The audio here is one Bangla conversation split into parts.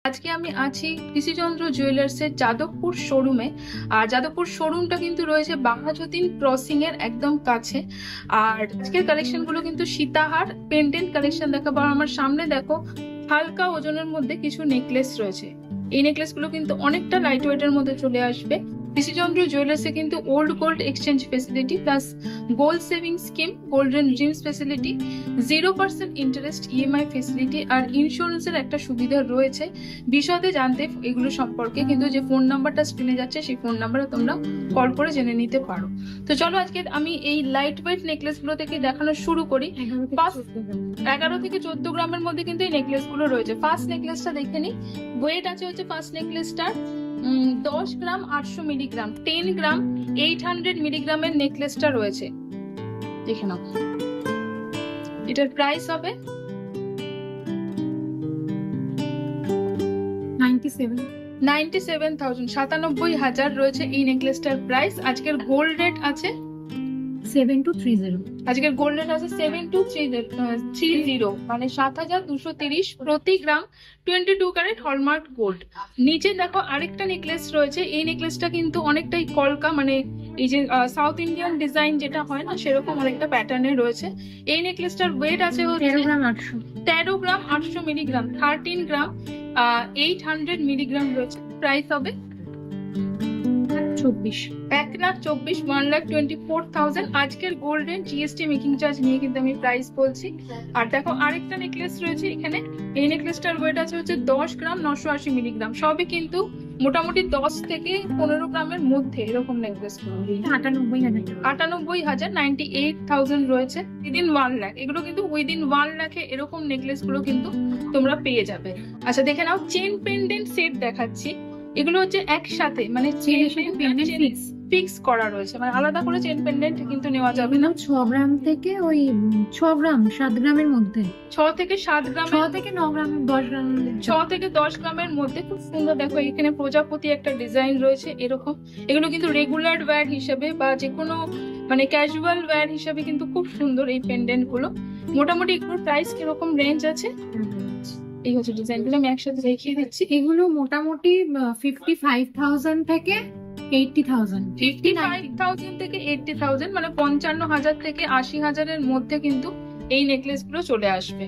আজকে আমি আছি কৃষিচন্দ্র জুয়েলার্সের যাদবপুর শোরুমে। আর যাদবপুর শোরুমটা কিন্তু রয়েছে বাঘাযতীন ক্রসিং এর একদম কাছে। আর আজকের কালেকশন গুলো কিন্তু সীতাহার পেন্ডেন্ট কালেকশন দেখাবো। আর আমার সামনে দেখো হালকা ওজনের মধ্যে কিছু নেকলেস রয়েছে। এই নেকলেস গুলো কিন্তু অনেকটা লাইট ওয়েট এর মধ্যে চলে আসবে। কৃষিচন্দ্র জুয়েলার্সে কিন্তু old gold exchange facility plus gold saving scheme, golden dreams facility, 0% interest EMI facility আর ইন্স্যুরেন্সের একটা সুবিধা রয়েছে। বিশদে জানতে এগুলো সম্পর্কে কিন্তু যে ফোন নাম্বারটা স্ক্রিনে যাচ্ছে সেই ফোন নাম্বারে তোমরা কল করে জেনে নিতে পারো। তো চলো আজকে আমি এই লাইট ওয়েট নেকলেস গুলো থেকে দেখানো শুরু করি। 11 থেকে 14 গ্রামের মধ্যে কিন্তু এই নেকলেস গুলো রয়েছে। ফার্স্ট নেকলেসটা দেখে নি। ওয়েট আছে হচ্ছে ফার্স্ট নেকলেসটার 10 গ্রাম 800 মিলিগ্রাম, 10 গ্রাম 800 মিলিগ্রামের নেকলেসটা রয়েছে। দেখে নাও, এটার প্রাইস হবে 97,000, 97,000 রয়েছে এই নেকলেসটার প্রাইস। আজকের গোল্ড রেট আছে 7230। আজকের গোল্ড রেট আছে 7230, মানে 7230 প্রতি গ্রাম, 22 ক্যারেট হলমার্ক গোল্ড। নিচে দেখো আরেকটা নেকলেস রয়েছে। এই নেকলেসটা কিন্তু অনেকটাই কলকা, মানে এই যে সাউথ ইন্ডিয়ান ডিজাইন যেটা হয় না সেরকম অনেকটা প্যাটার্নে রয়েছে। এই নেকলেসটার ওয়েট আছে 13 গ্রাম 800 মিলিগ্রাম, 13 গ্রাম 800 মিলিগ্রাম রয়েছে। প্রাইস হবে 1,24,000, 1,24,000। আজকের গোল্ডেন জিএসটি মেকিং চার্জ নিয়ে কিন্তু আমি প্রাইস বলছি। আর দেখো আরেকটা নেকলেস রয়েছে এখানে। এই নেকলেসটার ওয়েট আছে হচ্ছে 10 গ্রাম 980 মিলিগ্রাম। সবই কিন্তু মোটামুটি 10 থেকে 15 গ্রামের মধ্যে এরকম নেকলেস। 98,000, 98,000 রয়েছে। উইদিন 1 লাখ, এগুলো কিন্তু উইদিন 1 লাখে এরকম নেকলেস গুলো কিন্তু তোমরা পেয়ে যাবে। আচ্ছা দেখে নাও, চেন পেন্ডেন্ট সেট দেখাচ্ছি। এগুলো হচ্ছে একসাথে, মানে ফিক্স করা রয়েছে, মানে আলাদা করে চেন পেন্ডেন্ট কিন্তু নেওয়া যাবে না। 6 গ্রাম থেকে ওই 6 গ্রাম 7 গ্রামের মধ্যে, 6 থেকে 7 গ্রাম, 6 থেকে 9 গ্রাম, 10 গ্রাম, 6 থেকে 10 গ্রামের মধ্যে। খুব সুন্দর দেখো এখানে প্রজাপতি একটা ডিজাইন রয়েছে এরকম। এগুলো কিন্তু রেগুলার ওয়্যার হিসেবে বা যে কোনো মানে ক্যাজুয়াল ওয়্যার হিসেবে কিন্তু খুব সুন্দর এই পেন্ডেন্ট গুলো। মোটামুটি এগুলোর প্রাইস কিরকম রেঞ্জ আছে? এই হচ্ছে ডিজাইনগুলো, আমি একসাথে দেখিয়ে দিচ্ছি। এগুলো মোটামুটি 55,000 থেকে 80,000, 55,000 থেকে 80,000, মানে 55,000 থেকে 80,000 এর মধ্যে কিন্তু এই নেকলেস গুলো চলে আসবে।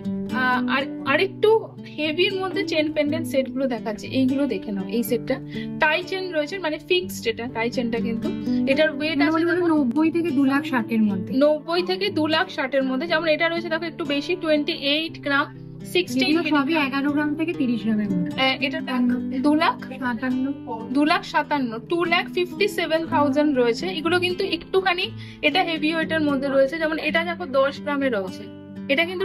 আর আরেকটু হেভির মধ্যে চেন পেন্ডেন্ট সেট গুলো দেখাচ্ছে, এইগুলো দেখে নাও। এই সেটটা টাই চেন রয়েছে, মানে ফিক্সড এটা টাই চেনটা কিন্তু। এটার ওয়েট আছে 90 থেকে 2,60,000 এর মধ্যে, 90 থেকে 2,60,000 এর মধ্যে। যেমন এটা রয়েছে দেখো একটু বেশি, 28 গ্রাম 16, সবই 11 গ্রাম থেকে 30 গ্রামের মধ্যে। এটা 2,57,000, 2,57,000 রয়েছে। এগুলো কিন্তু একটুখানি এটা হেভি ওয়েটের মধ্যে রয়েছে। যেমন এটা দেখো 10 গ্রামের রয়েছে, এটা কিন্তু